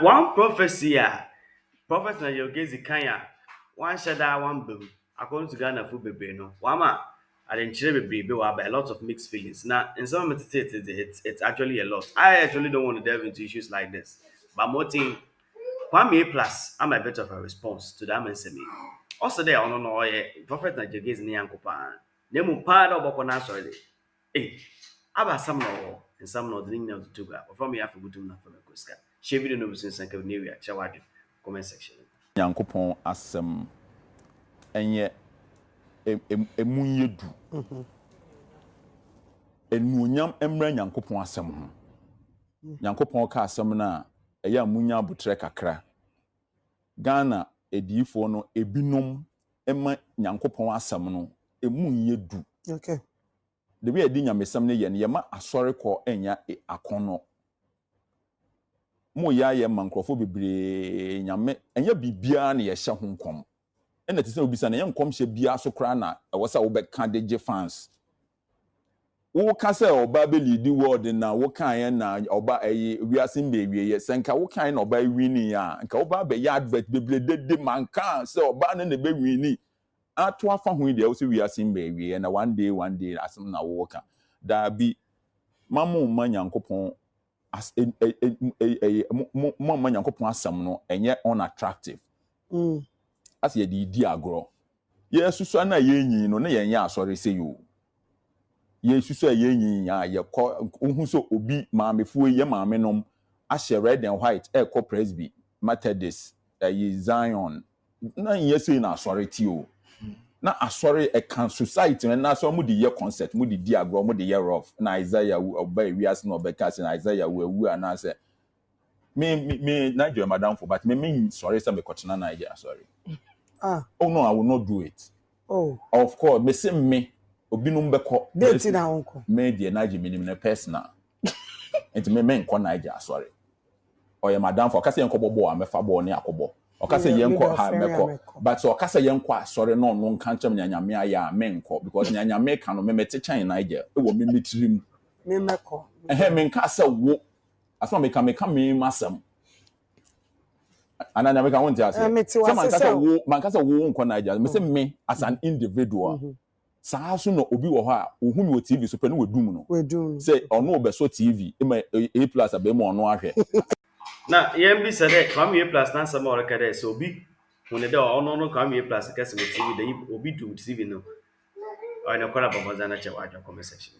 one prophecy, prophet na yogezi kanya, one shada, one boom. According to Ghana food baby, no. Wama, I didn't share baby, but a lot of mixed feelings. Now, in some states, it's actually a lot. I actually don't want to delve into issues like this. But more thing, Kwame A Plus, I'm a bit of a response to that man say me. Also, there, I don't know, prophet na yogezi ni yankopa. Nemu pada oboko na sorry. Eh, aba some no, and some no, the name of the two guys. From me, I forgot to know from the Kuska. She video no since I came near Chawadi comment section. Yankopon asem enye emunyedu enuonyam emra Yankopon asem ho Yankopon ka asem na eya munya abutre kakra Ghana edifo no ebinom ema Yankopon asem no emunyedu okay de bi edi nyamesem ne ye ma asore ko enya akono mo ya ye mankrofo bebre nyame enya bibia na ye hye ho nkom ena tese obisa na ye nkom hye bia so kra na ewo sa wo be kan de fans wo ka se oba be lead world na wo kan ye na oba wiase mbewie ye senka wo kan na oba wini ya nka oba be ya advert bebre de manka se oba na be wini ato afa ho de wo se wiase mbewie na one day asem na wo ka da bi mamu manyankopon as mo manyankopon asem no enye unattractive as ye di agro ye susu na ye nyin no na ye nya asori se yo ye susu ye nyin ya ye ko hu so obi maamefuo ye maamenom ahye red and white e presby Methodist ye Zion na ye say na asori ti o na asori e kan society na so mu di ye concept mu di agro mu di ye rough na Isaiah oba wiase na obeka se na Isaiah wu ana se me Nigeria madam for but me sorry say me kotena Nigeria sorry oh no I will not do it of course me say me obinum beko date na unko me die Nigeria minim na personal enti me nko Nigeria sorry or your madam for kase enko bobo amefa bo ne akobo okase yenko ha meko but so okase yenko sorry no nka nchem nyanyame aya me nko because nyanyame ka no me metechan Nigeria e wo me metirim me meko me nka se wo aso me ka me masam ananya me ka won ti ase man ka se wo nko Nigeria me say me as an individual saa so no obi wo ho a ohu mi o TV so pe no wedum no say ono obeso TV A plus abem ono ahwe na yembi said Kwame A Plus na some more kada so obi when the ono no Kwame A Plus kase with TV the obi do TV no I na kwala baba na che wajo comment section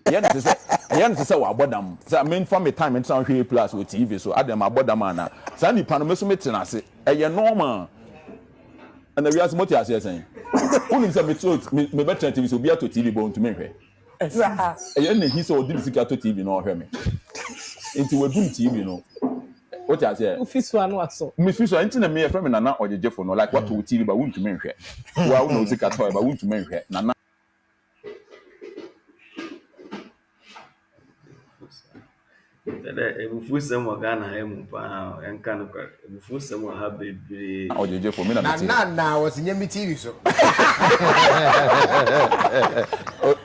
yan se wa bodam say me for me time ntan hwe A plus with TV so adam abodam ana sa nipa no meso metena ase eye normal and we as moti ase sen unim say me better TV so bi ato TV bo ntumi hwe eye na hi so odi bisika to TV no hwe me enti wadum TV no what I say office one aso me fiso enti na me friend na ojejefo no like what to TV ba wuntumi hwe wa no zika toy ba wuntumi hwe na ebufusem wa Ghana emu pa enka no kwa ebufusem wa ha bebre ojeje for me na was nyemi TV so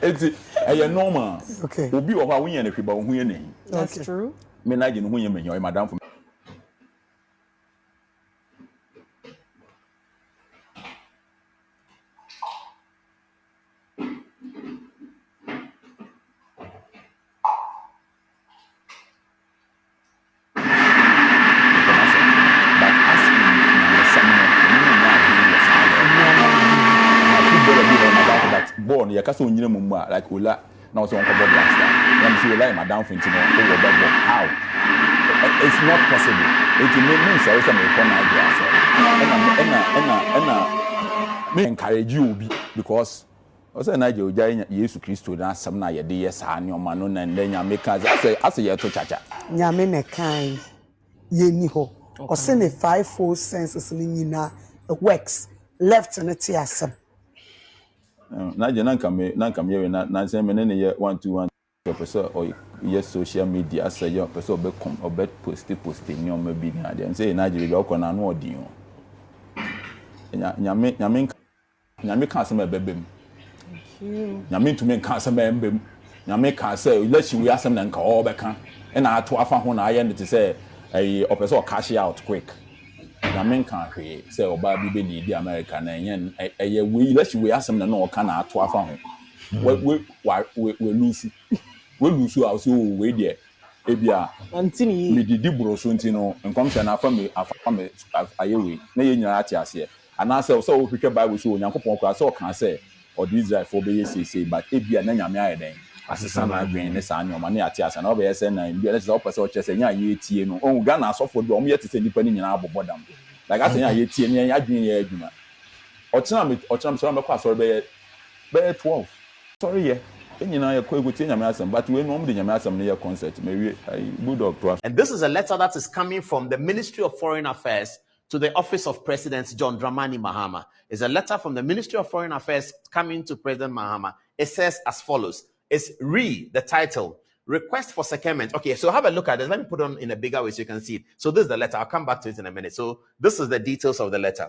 eti eye normal okay obi wo ha wonye na hweba wo hu ye nahi that's true me na je no hu ye menyo madam for born ya kasa onyire mu a like ola na so onko board last time and see ola madam for ntino o wo babo how it's not possible it means sorry some e come Nigeria so and me encourage obi because also Nigeria oja Yesu Kristo na asem na ye de yes ani o ma no na ndenya make as ye to chacha nyame ne kan ye ni ho o se ne 5 senses ni nyina works left na ti asem na je nanka me we na say me ne ye 121 professor or yes social media say your person obekom obet post ni o ma bi na de say na je be okona na odin o nyame ka asem ebebem nyame ntumi ka asem embem nyame ka say let's we asem na nka obeka na ato afa ho na aye ne te say Or person cash out quick. Na men can't create. Say oba bi be di America na yen we let's we ask them no can ato afa ho. We lose. We lose our so we there. Ebia Antini. me didi bro so ntino nkom se na afa me ayewe na ye nyina ate ase. Ana say so we hwehwe Bible so Onyankopon kra say o kan say or the Israel for be say but ebia na nyame ayeden. Asesa na adwen ne saa nyoma na ate ase na obe yese na bia let's say person o chese nya ye tie no on Ghana asofo do om ye tese nipa ni nyina abobodam like ase nya ye tie ne adwen ye adwuma ochina so mekwa so be 12 sorry ye enyina ye ko egutie nyame asem but we no de nyame asem ne ye concert me good doctor. And this is a letter that is coming from the Ministry of Foreign Affairs to the Office of President John Dramani Mahama. It's a letter from the Ministry of Foreign Affairs coming to President Mahama. It says as follows. It's the title, Request for Secondment. Okay, so have a look at this. Let me put it on in a bigger way so you can see it. So this is the letter. I'll come back to it in a minute. So this is the details of the letter.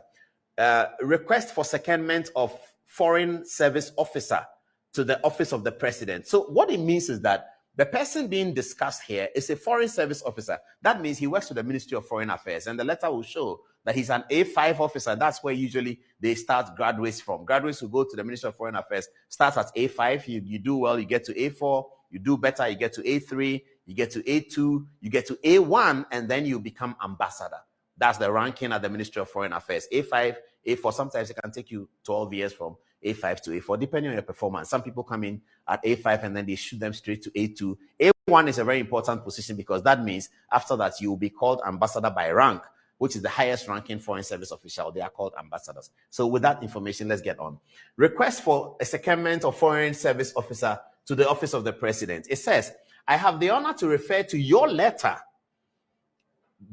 Request for secondment of Foreign Service Officer to the Office of the President. So what it means is that the person being discussed here is a Foreign Service Officer. That means he works with the Ministry of Foreign Affairs. And the letter will show that he's an A5 officer. That's where usually they start graduates from. Graduates who go to the Ministry of Foreign Affairs start at A5. You do well, you get to A4. You do better, you get to A3. You get to A2. You get to A1. And then you become ambassador. That's the ranking at the Ministry of Foreign Affairs. A5, A4. Sometimes it can take you 12 years from A5 to A4, depending on your performance. Some people come in at A5 and then they shoot them straight to A2. A1 is a very important position because that means after that you will be called ambassador by rank, which is the highest ranking foreign service official. They are called ambassadors. So with that information, let's get on. Request for a secondment of foreign service officer to the Office of the President. It says, I have the honor to refer to your letter,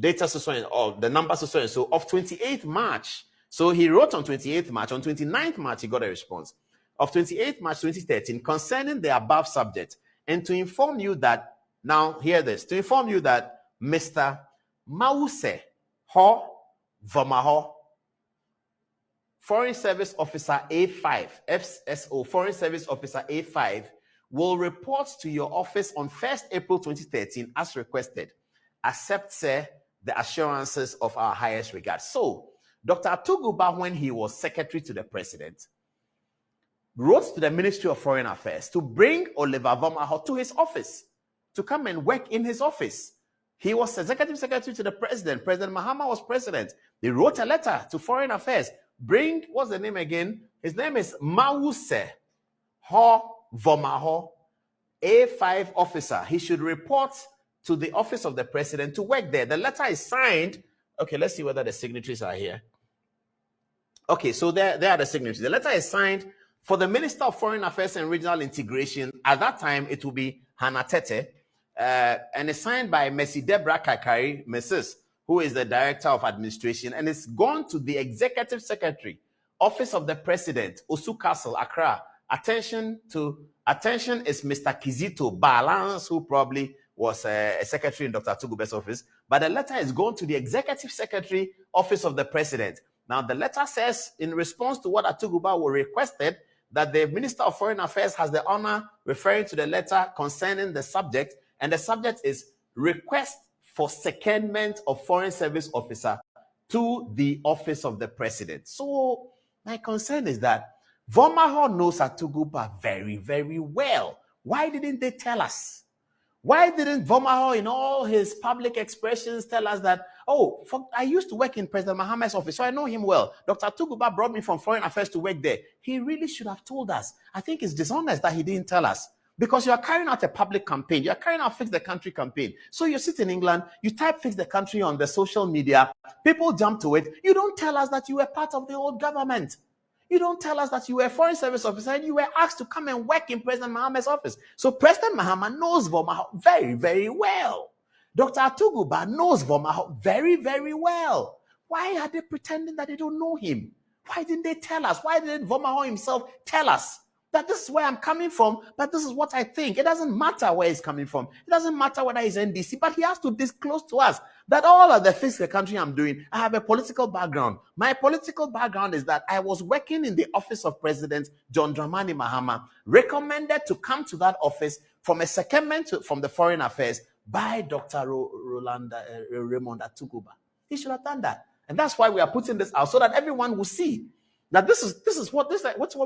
data so or the number so of 28th March. So he wrote on 28th March. On 29th March, he got a response of 28th March 2013 concerning the above subject, and to inform you that, now hear this, to inform you that Mr. Mause Ho Vomaho, Foreign Service Officer A5, FSO, Foreign Service Officer A5, will report to your office on 1st April 2013 as requested. Accept, sir, the assurances of our highest regard. So, Dr. Atuguba, when he was secretary to the president, wrote to the Ministry of Foreign Affairs to bring Oliver Vomaho to his office, to come and work in his office. He was executive secretary to the president. President Mahama was president. They wrote a letter to Foreign Affairs. Bring, what's the name again? His name is Mause Ho Vomaho, A5 officer. He should report to the Office of the President to work there. The letter is signed. Okay, let's see whether the signatories are here. Okay, so there are the signatories. The letter is signed for the Minister of Foreign Affairs and Regional Integration. At that time, it will be Hannah Tete. And it's signed by Mercy Deborah Kakari, Mrs., who is the Director of Administration. And it's gone to the Executive Secretary, Office of the President, Osu Castle, Accra. Attention is Mr. Kizito Balance, who probably was a secretary in Dr. Atuguba's office. But the letter is going to the Executive Secretary, Office of the President. Now, the letter says, in response to what Atuguba requested, that the Minister of Foreign Affairs has the honor referring to the letter concerning the subject, and the subject is request for secondment of Foreign Service Officer to the Office of the President. So, my concern is that Vomaho knows Atuguba very, very well. Why didn't they tell us? Why didn't Vomaho, in all his public expressions, tell us that, I used to work in President Mahama's office, so I know him well. Dr. Atuguba brought me from Foreign Affairs to work there. He really should have told us. I think it's dishonest that he didn't tell us. Because you are carrying out a public campaign. You are carrying out Fix the Country campaign. So you sit in England, you type Fix the Country on the social media, people jump to it. You don't tell us that you were part of the old government. You don't tell us that you were a foreign service officer and you were asked to come and work in President Mahama's office. So President Mahama knows Vomaho very, very well. Dr. Atuguba knows Vomaho very, very well. Why are they pretending that they don't know him? Why didn't they tell us? Why didn't Vomaho himself tell us that this is where I'm coming from, but this is what I think? It doesn't matter where he's coming from. It doesn't matter whether he's NDC, but he has to disclose to us that all of the Fix the Country I'm doing, I have a political background. My political background is that I was working in the office of President John Dramani Mahama, recommended to come to that office from a secondment from the Foreign Affairs by Dr. Raymond Atuguba. He should have done that. And that's why we are putting this out, so that everyone will see that this is what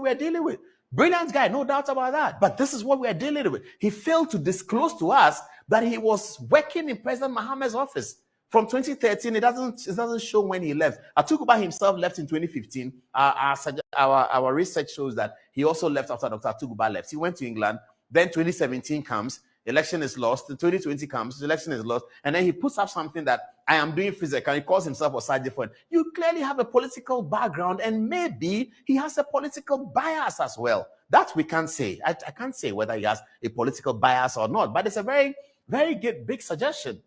we are dealing with. Brilliant guy, no doubt about that. But this is what we are dealing with. He failed to disclose to us that he was working in President Mahama's office. From 2013, it doesn't show when he left. Atuguba himself left in 2015. Our research shows that he also left after Dr. Atuguba left. He went to England. Then 2017 comes, election is lost. 2020 comes, election is lost. And then he puts up something that I am doing physical. He calls himself Osaje Fund. You clearly have a political background, and maybe he has a political bias as well. That we can't say. I can't say whether he has a political bias or not, but it's a very, very good, big suggestion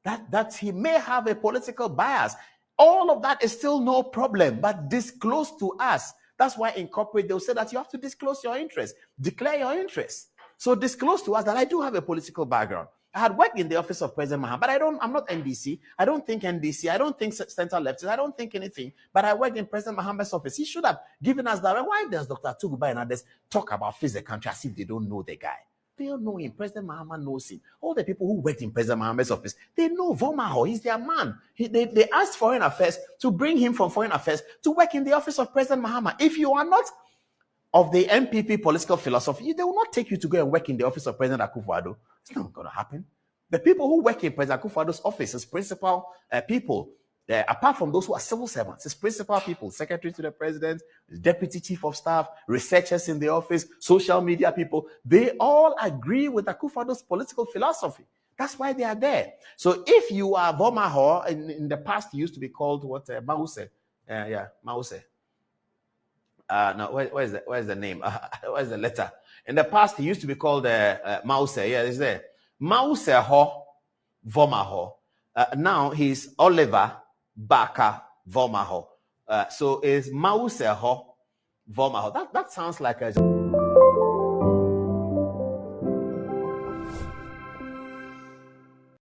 that he may have a political bias. All of that is still no problem, but disclose to us. That's why in corporate, they'll say that you have to disclose your interest, declare your interest. So disclose to us that I do have a political background. I had worked in the office of President Mahama, but I'm not NDC. I don't think NDC. I don't think central leftist. I don't think anything. But I worked in President Mahama's office. He should have given us that. Why does Dr. Atuguba and others talk about the country as if they don't know the guy? They don't know him. President Mahama knows him. All the people who worked in President Mahama's office, they know Vomaho. He's their man. They asked Foreign Affairs to bring him from Foreign Affairs to work in the office of President Mahama. If you are not of the MPP political philosophy, they will not take you to go and work in the office of President Akufo-Addo. It's not going to happen. The people who work in President Akufo-Addo's office is principal people. Apart from those who are civil servants, it's principal people, secretary to the president, deputy chief of staff, researchers in the office, social media people. They all agree with Akufo-Addo's political philosophy. That's why they are there. So if you are Vomaho, in the past, you used to be called what? Mause. Mause. No, where's the name? Where's the letter? In the past, he used to be called Mause. Yeah, it's there. Mause Ho Vomaho. Now he's Oliver Baka Vomaho. So it's Mause Ho Vomaho. That sounds like a